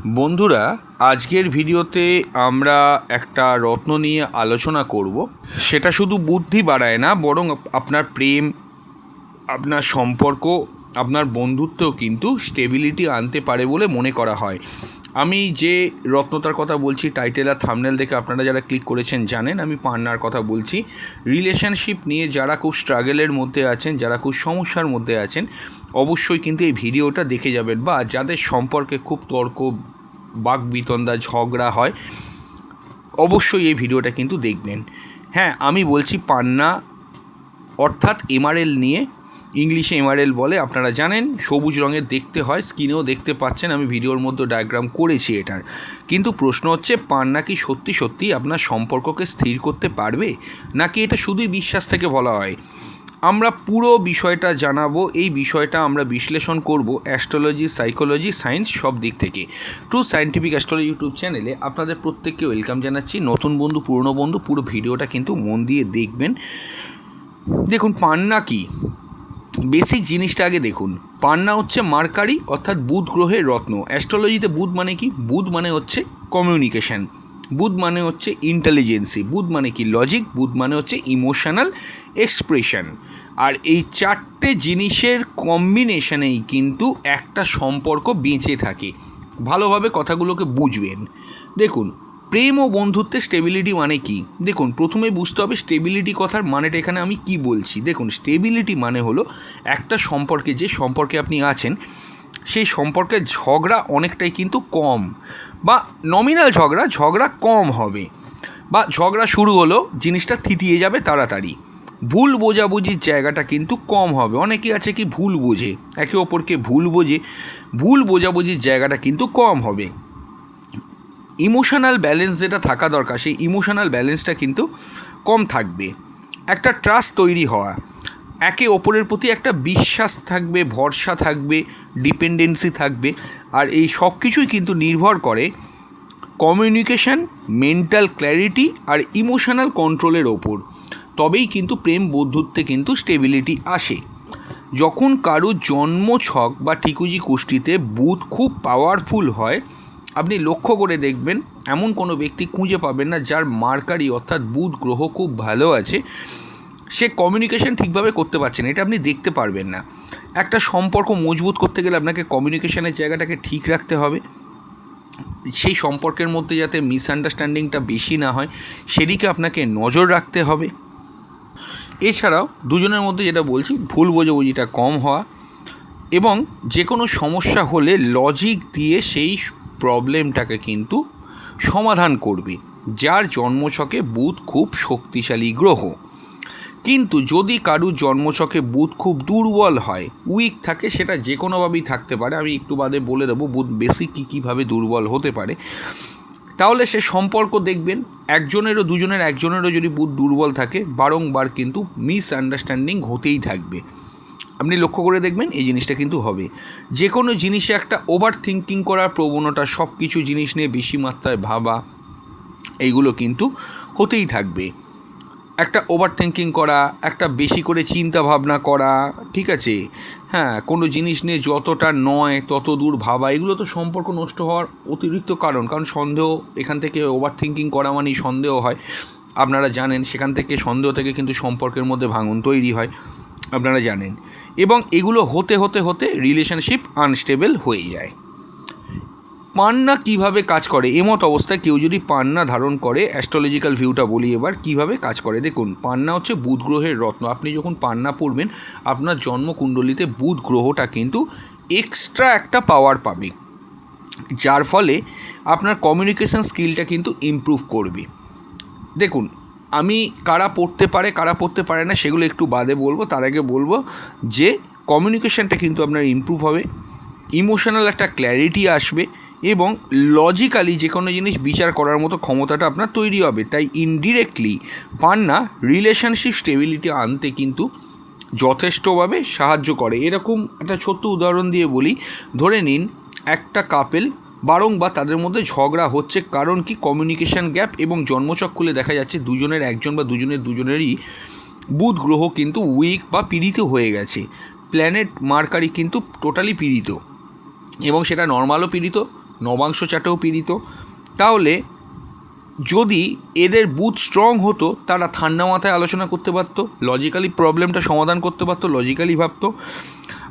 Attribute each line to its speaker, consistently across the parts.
Speaker 1: বন্ধুরা, আজকের ভিডিওতে আমরা একটা রত্ন নিয়ে আলোচনা করব। সেটা শুধু বুদ্ধি বাড়ায় না, বরং আপনার প্রেম, আপনার সম্পর্ক, আপনার বন্ধুত্বও কিন্তু স্টেবিলিটি আনতে পারে বলে মনে করা হয়। আমি যে রত্নটার কথা বলছি, টাইটেল আর থাম্বনেল দেখে আপনারা যারা ক্লিক করেছেন জানেন আমি পান্নার কথা বলছি। রিলেশনশিপ নিয়ে যারা খুব স্ট্রাগলের মধ্যে আছেন, যারা খুব সমস্যার মধ্যে আছেন, অবশ্যই কিন্তু এই ভিডিওটা দেখে যাবেন। বা যাদের সম্পর্কে খুব তর্ক, বাকবিতণ্ডা, ঝগড়া হয়, অবশ্যই এই ভিডিওটা কিন্তু দেখবেন। হ্যাঁ, আমি বলছি পান্না অর্থাৎ এমআরএল নিয়ে। ইংলিশে এমআরএল বলে, আপনারা জানেন। সবুজ রঙের দেখতে হয়, স্ক্রিনেও দেখতে পাচ্ছেন, আমি ভিডিওর মধ্যে ডায়াগ্রাম করেছি এটার। কিন্তু প্রশ্ন হচ্ছে, পান্না কি সত্যি সত্যি আপনার সম্পর্ককে স্থির করতে পারবে, নাকি এটা শুধুই বিশ্বাস থেকে বলা হয়? আমরা পুরো বিষয়টা জানাবো। এই বিষয়টা আমরা বিশ্লেষণ করব অ্যাস্ট্রোলজি, সাইকোলজি, সায়েন্স সব দিক থেকে। ট্রু সায়েন্টিফিক অ্যাস্ট্রোলজি ইউটিউব চ্যানেলে আপনাদের প্রত্যেককে ওয়েলকাম জানাচ্ছি। নতুন বন্ধু, পুরনো বন্ধু, পুরো ভিডিওটা কিন্তু মন দিয়ে দেখবেন। দেখুন, পান্না কি, বেসিক জিনিসটা আগে দেখুন। পান্না হচ্ছে মার্কারি অর্থাৎ বুধ গ্রহের রত্ন। অ্যাস্ট্রোলজিতে বুধ মানে কি? বুধ মানে হচ্ছে কমিউনিকেশন, বুধ মানে হচ্ছে ইন্টেলিজেন্সি, বুধ মানে কি লজিক, বুধ মানে হচ্ছে ইমোশনাল এক্সপ্রেশন। আর এই চারটে জিনিসের কম্বিনেশনেই কিন্তু একটা সম্পর্ক বেঁচে থাকে। ভালোভাবে কথাগুলোকে বুঝবেন। দেখুন, প্রেম ও বন্ধুত্বে স্টেবিলিটি মানে কি? দেখুন, প্রথমে বুঝতে হবে স্টেবিলিটি কথার মানেটা এখানে আমি কি বলছি। দেখুন, স্টেবিলিটি মানে হলো একটা সম্পর্কে, যে সম্পর্কে আপনি আছেন সেই সম্পর্কে ঝগড়া অনেকটাই কিন্তু কম, বা নমিনাল ঝগড়া কম হবে, বা ঝগড়া শুরু হলো জিনিসটা থিতিয়ে যাবে তাড়াতাড়ি। ভুল বোঝাবুঝির জায়গাটা কিন্তু কম হবে। অনেকে আছে কি ভুল বোঝে, একে অপরকে ভুল বোঝে, ভুল বোঝাবুঝির জায়গাটা কিন্তু কম হবে। ইমোশনাল ব্যালেন্স যেটা থাকা দরকার, সেই ইমোশনাল ব্যালেন্সটা কিন্তু কম থাকবে। একটা ট্রাস্ট তৈরি হওয়া, একে অপরের প্রতি একটা বিশ্বাস থাকবে, ভরসা থাকবে, ডিপেন্ডেন্সি থাকবে। আর এই সব কিছুই কিন্তু নির্ভর করে কমিউনিকেশন, মেন্টাল ক্ল্যারিটি আর ইমোশনাল কন্ট্রোলের ওপর। তবেই কিন্তু প্রেম বন্ধুত্বে কিন্তু স্টেবিলিটি আসে। যখন কারুর জন্মছক বা ঠিকুজি কুষ্টিতে বুধ খুব পাওয়ারফুল হয়, আপনি লক্ষ্য করে দেখবেন এমন কোনো ব্যক্তি খুঁজে পাবেন না যার মার্কারি অর্থাৎ বুধ গ্রহ খুব ভালো আছে, সে কমিউনিকেশন ঠিকভাবে করতে পারছে না। এটা আপনি দেখতে পারবেন না। একটা সম্পর্ক মজবুত করতে গেলে আপনাকে কমিউনিকেশনের জায়গাটাকে ঠিক রাখতে হবে। সেই সম্পর্কের মধ্যে যাতে মিসআন্ডারস্ট্যান্ডিংটা বেশি না হয়, সেদিকে আপনাকে নজর রাখতে হবে। এছাড়াও দুজনের মধ্যে যেটা বলছি, ভুল বোঝাবুঝিটা কম হওয়া, এবং যে কোনো সমস্যা হলে লজিক দিয়ে সেই প্রবলেমটাকে কিন্তু সমাধান করবে। যার জন্মছকে বুধ খুব শক্তিশালী গ্রহ। কিন্তু যদি কারুর জন্মছকে বুধ খুব দুর্বল হয়, উইক থাকে, সেটা যে কোনোভাবেই থাকতে পারে, আমি একটু বাদে বলে দেবো বুধ বেসিক কীভাবে দুর্বল হতে পারে, তাহলে সে সম্পর্ক দেখবেন একজনেরও যদি বুধ দুর্বল থাকে, বারংবার কিন্তু মিসআন্ডারস্ট্যান্ডিং হতেই থাকবে। আপনি লক্ষ্য করে দেখবেন এই জিনিসটা কিন্তু হবে। যে কোনো জিনিসে একটা ওভার থিঙ্কিং করার প্রবণতা, সব কিছু জিনিস নিয়ে বেশি মাত্রায় ভাবা, এইগুলো কিন্তু হতেই থাকবে। একটা ওভার থিঙ্কিং করা, একটা বেশি করে চিন্তা ভাবনা করা, ঠিক আছে, হ্যাঁ, কোনো জিনিস নিয়ে যতটা নয় তত দূর ভাবা, এগুলো তো সম্পর্ক নষ্ট হওয়ার অতিরিক্ত কারণ সন্দেহ। এখান থেকে ওভার থিঙ্কিং করা মানেই সন্দেহ হয়, আপনারা জানেন। সেখান থেকে সন্দেহ থেকে কিন্তু সম্পর্কের মধ্যে ভাঙন তৈরি হয়, আপনারা জানেন। এবং এগুলো হতে হতে হতে রিলেশনশিপ আনস্টেবল হয়ে যায়। পান্না কিভাবে কাজ করে? এমত অবস্থায় কেউ যদি পান্না ধারণ করে, অ্যাস্ট্রোলজিক্যাল ভিউটা বলি এবার কীভাবে কাজ করে। দেখুন, পান্না হচ্ছে বুধ গ্রহের রত্ন। আপনি যখন পান্না পড়বেন, আপনার জন্মকুণ্ডলিতে বুধ গ্রহটা কিন্তু এক্সট্রা একটা পাওয়ার পাবে, যার ফলে আপনার কমিউনিকেশান স্কিলটা কিন্তু ইমপ্রুভ করবে। দেখুন, আমি কারা পড়তে পারে কারা পড়তে পারে না সেগুলো একটু বাদে বলবো। তার আগে বলবো যে কমিউনিকেশানটা কিন্তু আপনার ইমপ্রুভ হবে, ইমোশনাল একটা ক্ল্যারিটি আসবে, এবং লজিক্যালি যে কোনো জিনিস বিচার করার মতো ক্ষমতাটা আপনার তৈরি হবে। তাই ইনডিরেক্টলি পান্না রিলেশনশিপ স্টেবিলিটি আনতে কিন্তু যথেষ্টভাবে সাহায্য করে। এরকম একটা ছোট্ট উদাহরণ দিয়ে বলি, ধরে নিন একটা কাপেল বারংবার তাদের মধ্যে ঝগড়া হচ্ছে, কারণ কি? Communication gap. এবং জন্মছক খুলে দেখা যাচ্ছে দুজনের একজন বা দুজনেরই বুধ গ্রহ কিন্তু উইক বা পীড়িত হয়ে গেছে। প্ল্যানেট মার্কারি কিন্তু টোটালি পীড়িত, এবং সেটা নর্মালও পীড়িত, নবাংশ চাটেও পীড়িত, তাহলে যদি এদের বুধ স্ট্রং হতো তারা ঠান্ডা মাথায় আলোচনা করতে পারতো, লজিক্যালি প্রবলেমটা সমাধান করতে পারতো, লজিক্যালি ভাবতো।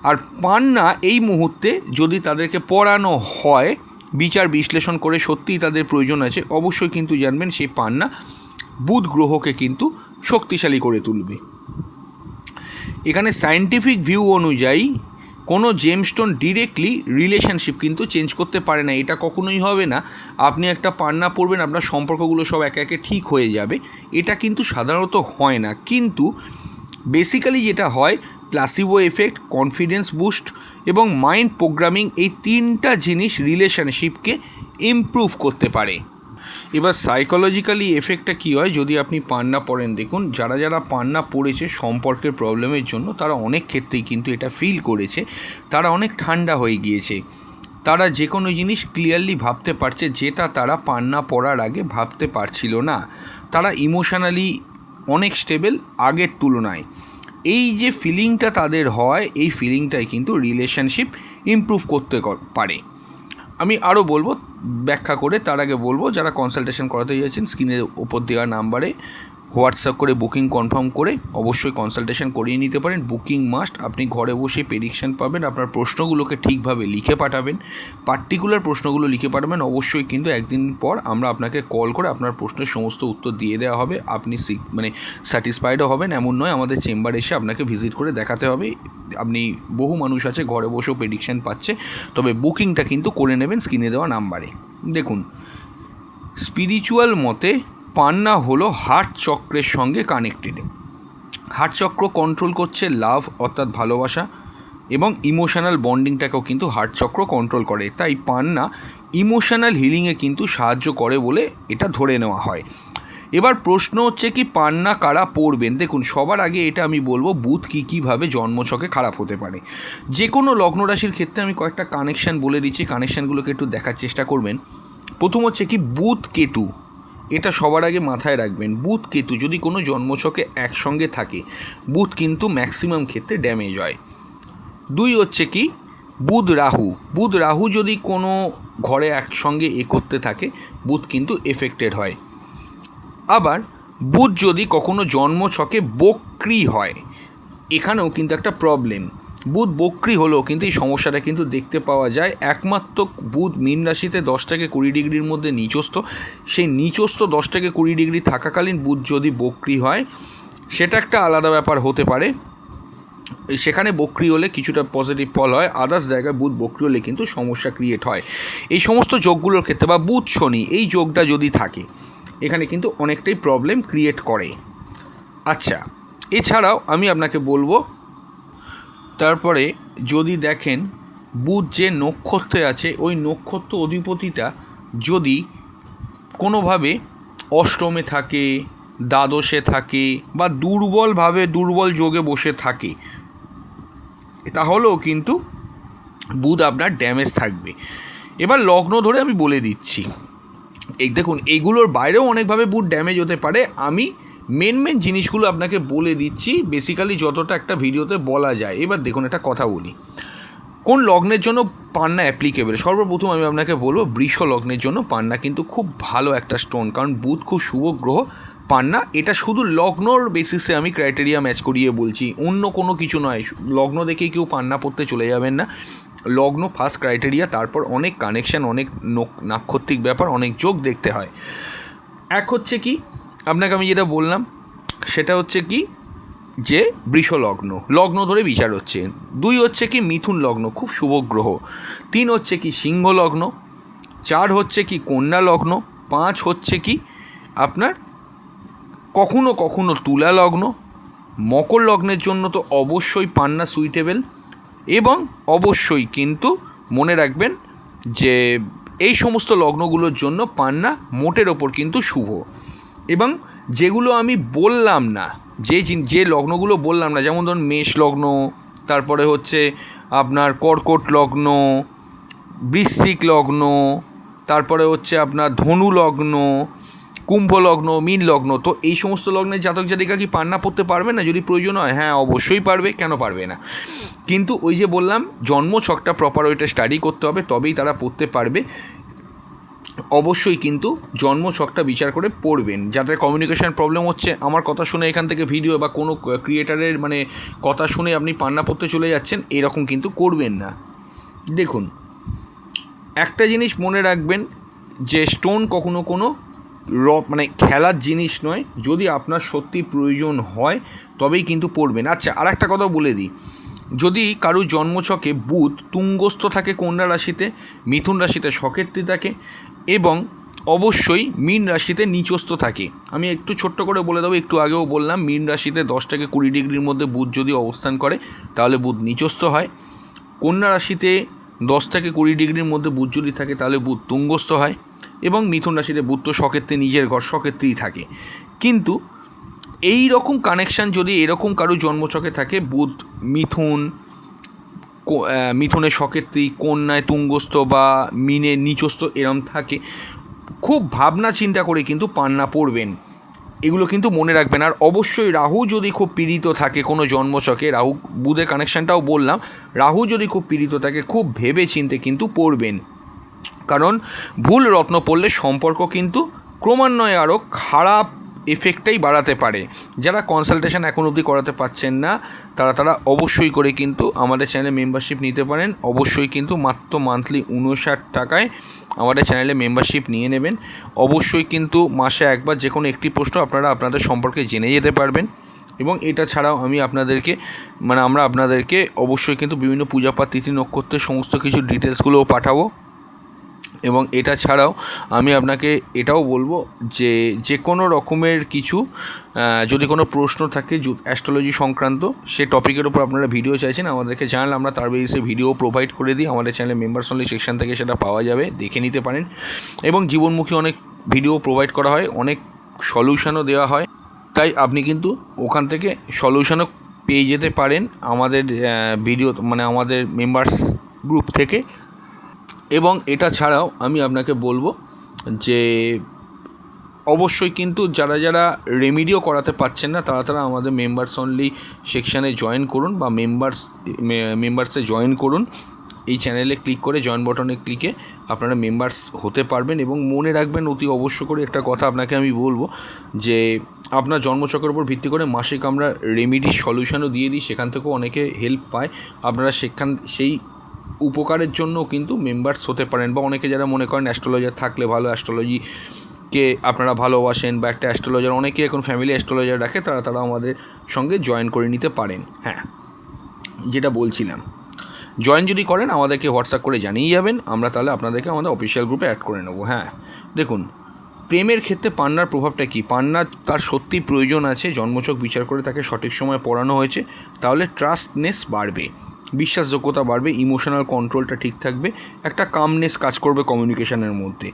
Speaker 1: আর পান্না এই মুহূর্তে যদি তাদেরকে পড়ানো হয় বিচার বিশ্লেষণ করে সত্যিই তাদের প্রয়োজন আছে, অবশ্যই কিন্তু জানবেন সেই পান্না বুধ গ্রহকে কিন্তু শক্তিশালী করে তুলবে। এখানে সায়েন্টিফিক ভিউ অনুযায়ী কোনো জেমস্টোন ডিরেক্টলি রিলেশনশিপ কিন্তু চেঞ্জ করতে পারে না, এটা কখনোই হবে না। আপনি একটা পান্না পড়বেন, আপনার সম্পর্কগুলো সব একে একে ঠিক হয়ে যাবে, এটা কিন্তু সাধারণত হয় না। কিন্তু বেসিক্যালি যেটা হয়, প্লাসিবো এফেক্ট, কনফিডেন্স বুস্ট এবং মাইন্ড প্রোগ্রামিং, এই তিনটা জিনিস রিলেশনশিপকে ইমপ্রুভ করতে পারে। এবার সাইকোলজিক্যালি এফেক্টটা কী হয় যদি আপনি পান্না পড়েন, দেখুন যারা যারা পান্না পড়েছে সম্পর্কের প্রবলেমের জন্য, তারা অনেক ক্ষেত্রেই কিন্তু এটা ফিল করেছে, তারা অনেক ঠান্ডা হয়ে গিয়েছে, তারা যে কোনো জিনিস ক্লিয়ারলি ভাবতে পারছে যেটা তারা পান্না পড়ার আগে ভাবতে পারছিল না, তারা ইমোশনালি অনেক স্টেবল আগের তুলনায়। এই যে ফিলিংটা তাদের হয়, এই ফিলিংটাই কিন্তু রিলেশনশিপ ইমপ্রুভ করতে পারে। আমি আরও বলবো ব্যাখ্যা করে, তার আগে বলবো যারা কনসালটেশন করাতে যাচ্ছেন স্ক্রিনের ওপর দেওয়া নাম্বারে হোয়াটসঅ্যাপ করে বুকিং কনফার্ম করে অবশ্যই কনসালটেশন করিয়ে নিতে পারেন। Booking must. আপনি ঘরে বসে প্রেডিকশন পাবেন, আপনার প্রশ্নগুলোকে ঠিকভাবে লিখে পাঠাবেন, পার্টিকুলার প্রশ্নগুলো লিখে পাঠাবেন। অবশ্যই কিন্তু একদিন পর আমরা আপনাকে কল করে আপনার প্রশ্নের সমস্ত উত্তর দিয়ে দেওয়া হবে, আপনি স্যাটিসফাইডও হবেন। এমন নয় আমাদের চেম্বারে এসে আপনাকে ভিজিট করে দেখাতে হবে। আপনি বহু মানুষ আছে ঘরে বসেও প্রেডিকশন পাচ্ছে, তবে বুকিংটা কিন্তু করে নেবেন স্ক্রিনে দেওয়া নাম্বারে। দেখুন, স্পিরিচুয়াল মতে পান্না হলো হার্ট চক্রের সঙ্গে কানেক্টেড। হার্ট চক্র কন্ট্রোল করছে লাভ অর্থাৎ ভালোবাসা, এবং ইমোশনাল বন্ডিংটাকেও কিন্তু হার্ট চক্র কন্ট্রোল করে। তাই পান্না ইমোশনাল হিলিংয়ে কিন্তু সাহায্য করে বলে এটা ধরে নেওয়া হয়। এবার প্রশ্ন হচ্ছে কি পান্না কারা পড়বেন। দেখুন, সবার আগে এটা আমি বলবো বুধ কীভাবে জন্মছকে খারাপ হতে পারে। যে কোনো লগ্ন রাশির ক্ষেত্রে আমি কয়েকটা কানেকশান বলে দিচ্ছি, কানেকশানগুলোকে একটু দেখার চেষ্টা করবেন। প্রথম হচ্ছে কি বুধ কেতু, এটা সবার আগে মাথায় রাখবেন। বুধ কেতু যদি কোনো জন্মছকে একসঙ্গে থাকে, বুধ কিন্তু ম্যাক্সিমাম ক্ষেত্রে ড্যামেজ হয়। দুই হচ্ছে কি বুধ রাহু, বুধ রাহু যদি কোনো ঘরে একসঙ্গে করতে থাকে, বুধ কিন্তু এফেক্টেড হয়। আবার বুধ যদি কখনো জন্মছকে বক্রি হয়, এখানেও কিন্তু একটা প্রবলেম। বুধ বক্রি হলেও কিন্তু এই সমস্যাটা কিন্তু দেখতে পাওয়া যায়। একমাত্র বুধ মীন রাশিতে 10 থেকে 20 ডিগ্রির মধ্যে নিচস্থ, সেই নিচস্থ 10 থেকে 20 ডিগ্রি থাকাকালীন বুধ যদি বক্রি হয়, সেটা একটা আলাদা ব্যাপার হতে পারে। সেখানে বক্রি হলে কিছুটা পজিটিভ ফল হয়, আদার্স জায়গায় বুধ বক্রি হলে কিন্তু সমস্যা ক্রিয়েট হয়। এই সমস্ত যোগগুলোর ক্ষেত্রে বা বুধ শনি এই যোগটা যদি থাকে, এখানে কিন্তু অনেকটাই প্রবলেম ক্রিয়েট করে। আচ্ছা, এছাড়াও আমি আপনাকে বলবো, তারপরে যদি দেখেন বুধ যে নক্ষত্রে আছে, ওই নক্ষত্র অধিপতিটা যদি কোনোভাবে অষ্টমে থাকে, দ্বাদশে থাকে বা দুর্বল যোগে বসে থাকে, তাহলেও কিন্তু বুধ আপনার ড্যামেজ থাকবে। এবার লগ্ন ধরে আমি বলে দিচ্ছি, দেখুন এইগুলোর বাইরেও অনেকভাবে বুধ ড্যামেজ হতে পারে। আমি মেন জিনিসগুলো আপনাকে বলে দিচ্ছি, বেসিক্যালি যতটা একটা ভিডিওতে বলা যায়। এবার দেখুন একটা কথা বলি, কোন লগ্নের জন্য পান্না অ্যাপ্লিকেবল। সর্বপ্রথম আমি আপনাকে বলবো বৃষ লগ্নের জন্য পান্না কিন্তু খুব ভালো একটা স্টোন, কারণ বুধ খুব শুভ গ্রহ। পান্না এটা শুধু লগ্নর বেসিসে আমি ক্রাইটেরিয়া ম্যাচ করিয়ে বলছি, অন্য কোনো কিছু নয়। লগ্ন দেখেই কেউ পান্না পড়তে চলে যাবেন না, লগ্ন ফার্স্ট ক্রাইটেরিয়া, তারপর অনেক কানেকশান, অনেক নাক্ষত্রিক ব্যাপার, অনেক যোগ দেখতে হয়। এক হচ্ছে কি আপনাকে আমি যেটা বললাম সেটা হচ্ছে কি যে বৃষ লগ্ন ধরে বিচার হচ্ছে। 2 হচ্ছে কি মিথুন লগ্ন, খুব শুভ গ্রহ। 3 হচ্ছে কি সিংহ লগ্ন। 4 হচ্ছে কি কন্যা লগ্ন। 5 হচ্ছে কি আপনার কখনো কখনো তুলা লগ্ন। মকর লগ্নের জন্য তো অবশ্যই পান্না সুইটেবল, এবং অবশ্যই কিন্তু মনে রাখবেন যে এই সমস্ত লগ্নগুলোর জন্য পান্না মোটের ওপর কিন্তু শুভ। এবং যেগুলো আমি বললাম না, যে লগ্নগুলো বললাম না, যেমন ধরুন মেষ লগ্ন, তারপরে হচ্ছে আপনার কর্কট লগ্ন, বৃশ্চিক লগ্ন, তারপরে হচ্ছে আপনার ধনু লগ্ন, কুম্ভ লগ্ন, মীন লগ্ন, তো এই সমস্ত লগ্নের জাতক জাতিকা কি পান্না পড়তে পারবে না যদি প্রয়োজন হয়? হ্যাঁ, অবশ্যই পারবে, কেন পারবে না। কিন্তু ওই যে বললাম জন্মছকটা প্রপার ওইটা স্টাডি করতে হবে, তবেই তারা পড়তে পারবে। অবশ্যই কিন্তু জন্মছকটা বিচার করে পড়বেন। যাদের কমিউনিকেশান প্রবলেম হচ্ছে, আমার কথা শুনে এখান থেকে ভিডিও বা কোনো ক্রিয়েটারের মানে কথা শুনে আপনি পান্না পড়তে চলে যাচ্ছেন, এরকম কিন্তু করবেন না। দেখুন, একটা জিনিস মনে রাখবেন যে স্টোন কখনো কোনো মানে খেলার জিনিস নয়। যদি আপনার সত্যি প্রয়োজন হয় তবেই কিন্তু পড়বেন। আচ্ছা, আর একটা কথা বলে দিই, যদি কারোর জন্মছকে বুধ তুঙ্গস্থ থাকে কন্যা রাশিতে, মিথুন রাশিতে সক্ষেত্রী থাকে এবং অবশ্যই মীন রাশিতে নিচস্থ থাকে। আমি একটু ছোট্ট করে বলে দেবো, একটু আগেও বললাম, মীন রাশিতে 10 থেকে 20 ডিগ্রির মধ্যে বুধ যদি অবস্থান করে তাহলে বুধ নিচস্থ হয়। কন্যা রাশিতে 10 থেকে 20 ডিগ্রির মধ্যে বুধ যদি থাকে তাহলে বুধ তুঙ্গস্থ হয়। এবং মিথুন রাশিতে বুধ তো সক্ষেত্রে নিজের ঘর সক্ষেত্রেই থাকে। কিন্তু এই রকম কানেকশান যদি এরকম কারো জন্মছকে থাকে, বুধ মিথুনে সক্ষেত্রী, কন্যায় তুঙ্গস্থ বা মিনে নিচস্থ এরম থাকে, খুব ভাবনা চিন্তা করে কিন্তু পান্না পড়বেন। এগুলো কিন্তু মনে রাখবেন। আর অবশ্যই রাহু যদি খুব পীড়িত থাকে কোনো জন্মছকে, রাহু বুধের কানেকশানটাও বললাম, রাহু যদি খুব পীড়িত থাকে খুব ভেবে চিন্তে কিন্তু পড়বেন। কারণ ভুল রত্ন পড়লে সম্পর্ক কিন্তু ক্রমান্বয়ে আরও খারাপ এফেক্টটাই বাড়াতে পারে। যারা কনসালটেশন এখন অবধি করাতে পারছেন না, তারা অবশ্যই করে কিন্তু আমাদের চ্যানেলে মেম্বারশিপ নিতে পারেন। অবশ্যই কিন্তু মাত্র মান্থলি 59 টাকায় আমাদের চ্যানেলে মেম্বারশিপ নিয়ে নেবেন। অবশ্যই কিন্তু মাসে একবার যে কোনো একটি প্রশ্ন আপনারা আপনাদের সম্পর্কে জেনে যেতে পারবেন। এবং এটা ছাড়াও আমরা আপনাদেরকে অবশ্যই কিন্তু বিভিন্ন পূজাপাঠ, তিথি, নক্ষত্রের সমস্ত কিছু ডিটেলসগুলোও পাঠাবো। এবং এটা ছাড়াও আমি আপনাকে এটাও বলবো যে কোনো রকমের কিছু যদি কোনো প্রশ্ন থাকে অ্যাস্ট্রোলজি সংক্রান্ত, সে টপিকের উপর আপনারা ভিডিও চাইছেন, আমাদেরকে জানালে আমরা তার বেসে ভিডিও প্রোভাইড করে দিই। আমাদের চ্যানেলে মেম্বার্স অনলি সেকশন থেকে সেটা পাওয়া যাবে, দেখে নিতে পারেন। এবং জীবনমুখী অনেক ভিডিও প্রোভাইড করা হয়, অনেক সলিউশনও দেওয়া হয়, তাই আপনি কিন্তু ওখান থেকে সলিউশনও পেয়ে যেতে পারেন আমাদের ভিডিও আমাদের মেম্বার্স গ্রুপ থেকে। এবং এটা ছাড়াও আমি আপনাকে বলবো যে অবশ্যই কিন্তু যারা রেমিডিও করাতে পারছেন না, তারা আমাদের মেম্বার্স অনলি সেকশানে জয়েন করুন বা মেম্বার্সে জয়েন করুন। এই চ্যানেলে ক্লিক করে জয়েন বাটনে ক্লিকে আপনারা মেম্বার্স হতে পারবেন। এবং মনে রাখবেন অতি অবশ্য করে একটা কথা আপনাকে আমি বলবো যে আপনার জন্মচক্রের উপর ভিত্তি করে মাসিক আমরা রেমিডির সলিউশনও দিয়ে দিই, সেখান থেকেও অনেকে হেল্প পায়। আপনারা সেই উপকারের জন্য কিন্তু মেম্বার্স হতে পারেন। বা অনেকে যারা মনে করেন অ্যাস্ট্রোলজার থাকলে ভালো, অ্যাস্ট্রোলজিকে আপনারা ভালোবাসেন বা একটা অ্যাস্ট্রোলজার, অনেকে এখন ফ্যামিলি অ্যাস্ট্রোলজার রাখে, তারা আমাদের সঙ্গে জয়েন করে নিতে পারেন। হ্যাঁ, যেটা বলছিলাম, জয়েন যদি করেন আমাদেরকে হোয়াটসঅ্যাপ করে জানিয়ে যাবেন, আমরা তাহলে আপনাদেরকে আমাদের অফিসিয়াল গ্রুপে অ্যাড করে নেবো। হ্যাঁ, দেখুন, প্রেমের ক্ষেত্রে পান্নার প্রভাবটা কী? পান্না তার সত্যি প্রয়োজন আছে, জন্মছক বিচার করে তাকে সঠিক সময় পড়ানো হয়েছে, তাহলে ট্রাস্টনেস বাড়বে, বিশ্বাসযোগ্যতা বাড়বে, ইমোশনাল কন্ট্রোলটা ঠিক থাকবে, একটা কামনেস কাজ করবে কমিউনিকেশানের মধ্যে।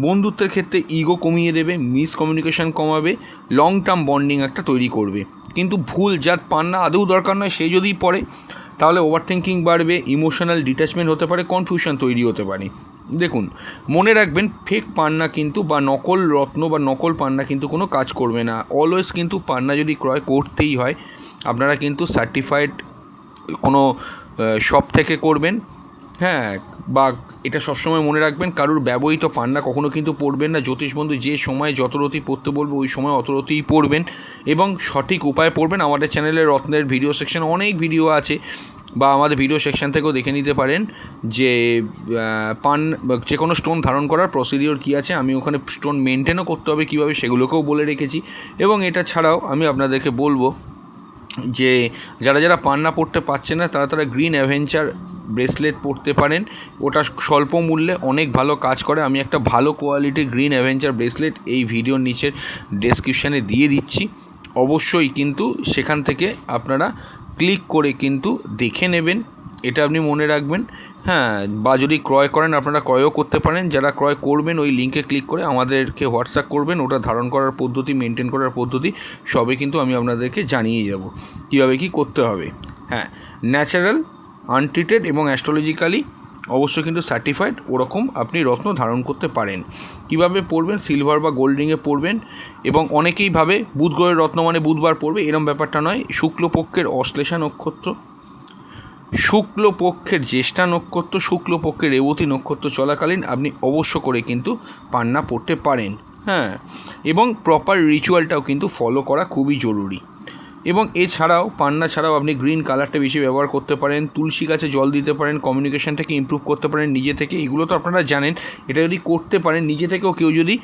Speaker 1: বন্ধুত্বের ক্ষেত্রে ইগো কমিয়ে দেবে, মিসকমিউনিকেশান কমাবে, লং টার্ম বন্ডিং একটা তৈরি করবে। কিন্তু ভুল যার পান্না আদৌ দরকার নয় সে যদি পড়ে তাহলে ওভার থিঙ্কিং বাড়বে, ইমোশনাল ডিট্যাচমেন্ট হতে পারে, কনফিউশন তৈরি হতে পারে। দেখুন, মনে রাখবেন ফেক পান্না কিন্তু বা নকল রত্ন বা নকল পান্না কিন্তু কোনো কাজ করবে না। অলওয়েজ কিন্তু পান্না যদি ক্রয় করতেই হয় আপনারা কিন্তু সার্টিফাইড কোনো শপ থেকে করবেন। হ্যাঁ, বা এটা সবসময় মনে রাখবেন কারুর ব্যবহৃত পান্না কখনো কিন্তু পড়বেন না। জ্যোতিষবন্ধু যে সময় যতরতি পড়তে বলবে ওই সময় অতরতিই পড়বেন এবং সঠিক উপায়ে পড়বেন। আমাদের চ্যানেলে রত্নের ভিডিও সেকশন অনেক ভিডিও আছে, বা আমাদের ভিডিও সেকশন থেকেও দেখে নিতে পারেন যে যে কোনো স্টোন ধারণ করার প্রসিডিওর কী আছে। আমি ওখানে স্টোন মেনটেনও করতে হবে কীভাবে সেগুলোকেও বলে রেখেছি। এবং এটা ছাড়াও আমি আপনাদেরকে বলবো যে যারা পান্না পড়তে পারছে না তারা গ্রিন অ্যাভেঞ্চার ব্রেসলেট পরতে পারেন। ওটা স্বল্প মূল্যে অনেক ভালো কাজ করে। আমি একটা ভালো কোয়ালিটির গ্রিন অ্যাভেঞ্চার ব্রেসলেট এই ভিডিওর নিচের ডেসক্রিপশানে দিয়ে দিচ্ছি, অবশ্যই কিন্তু সেখান থেকে আপনারা ক্লিক করে কিন্তু দেখে নেবেন, এটা আপনি মনে রাখবেন। হ্যাঁ, বা যদি ক্রয় করেন আপনারা ক্রয়ও করতে পারেন। যারা ক্রয় করবেন ওই লিঙ্কে ক্লিক করে আমাদেরকে হোয়াটসঅ্যাপ করবেন, ওটা ধারণ করার পদ্ধতি, মেনটেন করার পদ্ধতি সবই কিন্তু আমি আপনাদেরকে জানিয়ে যাব কীভাবে কী করতে হবে। হ্যাঁ, ন্যাচারাল, আনট্রিটেড এবং অ্যাস্ট্রোলজিক্যালি অবশ্যই কিন্তু সার্টিফাইড ওরকম আপনি রত্ন ধারণ করতে পারেন। কিভাবে পড়বেন? সিলভার বা গোল্ড রিংয়ে পড়বেন। এবং অনেকেই ভাবে বুধ গ্রহের রত্ন মানে বুধবার পড়বে, এরম ব্যাপারটা নয়। শুক্লপক্ষের অশ্লেষা নক্ষত্র শুক্লপক্ষের জ্যেষ্ঠা নক্ষত্র, শুক্লপক্ষের রেবতী নক্ষত্র চলাকালীন আপনি অবশ্য করে কিন্তু পান্না পড়তে পারেন। হ্যাঁ, এবং প্রপার রিচুয়ালটাও কিন্তু ফলো করা খুবই জরুরি। এবং এছাড়াও পান্না ছাড়াও আপনি গ্রিন কালারটা বেশি ব্যবহার করতে পারেন, তুলসী গাছে জল দিতে পারেন, কমিউনিকেশনটাকে ইমপ্রুভ করতে পারেন নিজে থেকে। এগুলো তো আপনারা জানেন। এটা যদি করতে পারেন নিজে থেকেও, কেউ যদি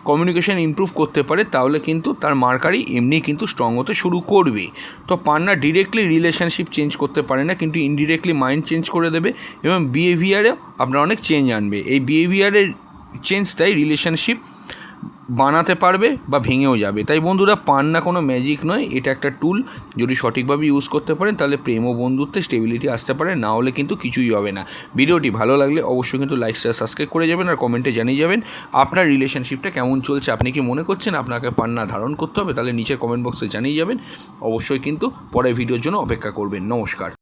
Speaker 1: কমিউনিকেশন ইমপ্রুভ করতে পারে তাহলে কিন্তু তার মার্কারি এমনি কিন্তু স্ট্রং হতে শুরু করবে। তো পান্না ডিরেক্টলি রিলেশনশিপ চেঞ্জ করতে পারে না, কিন্তু ইনডিরেক্টলি মাইন্ড চেঞ্জ করে দেবে এবং বিহেভিয়ারেও আপনার অনেক চেঞ্জ আনবে। এই বিহেভিয়ারের চেঞ্জটাই রিলেশনশিপ বানাতে পারবে বা ভেঙেও যাবে। তাই বন্ধুরা, পান্না কোনো ম্যাজিক নয়, এটা একটা টুল। যদি সঠিকভাবে ইউজ করতে পারেন তাহলে প্রেম ও বন্ধুত্বে স্টেবিলিটি আসতে পারে, না হলে কিন্তু কিছুই হবে না। ভিডিওটি ভালো লাগলে অবশ্যই কিন্তু লাইক শেয়ার সাবস্ক্রাইব করে যাবেন আর কমেন্টে জানিয়ে যাবেন আপনার রিলেশনশিপটা কেমন চলছে। আপনি কি মনে করছেন আপনাকে পান্না ধারণ করতে হবে? তাহলে নিচের কমেন্ট বক্সে জানিয়ে যাবেন। অবশ্যই কিন্তু পরের ভিডিওর জন্য অপেক্ষা করবেন। নমস্কার।